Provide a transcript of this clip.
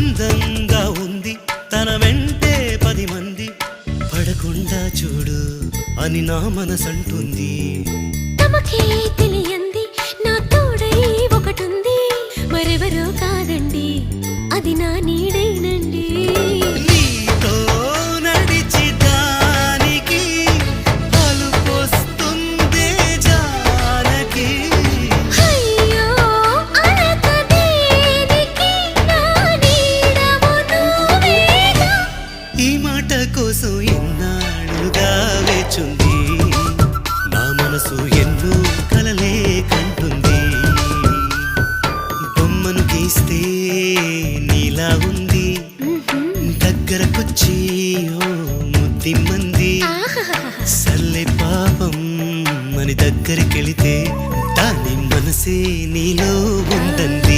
అందంగా ఉంది తన వెంటే 10 మంది పడకుండా చూడు అని నా మనసంటుంది. తమకే తెలియంది నా తోడై ఒకటుంది, మరెవరో కాదండి అది నా నీడైనండి. నీతో నడిచి దానికి అలుపొస్తుందే జానకి. అయ్యో అనక దేనికి నా నీడవు నువ్వేగా. ఈ మాట కోసం ఎన్నాళ్ళుగా వేచుంది నా మనసు ఎన్నో కలలే కంటుంది. బొమ్మను గీస్తే నీలా ఉంది దగ్గరకొచ్చి ఓ ముద్దిమ్మంది. సల్లే పాపం అని దగ్గరికెళితే దాని మనసే నీలో ఉందంది.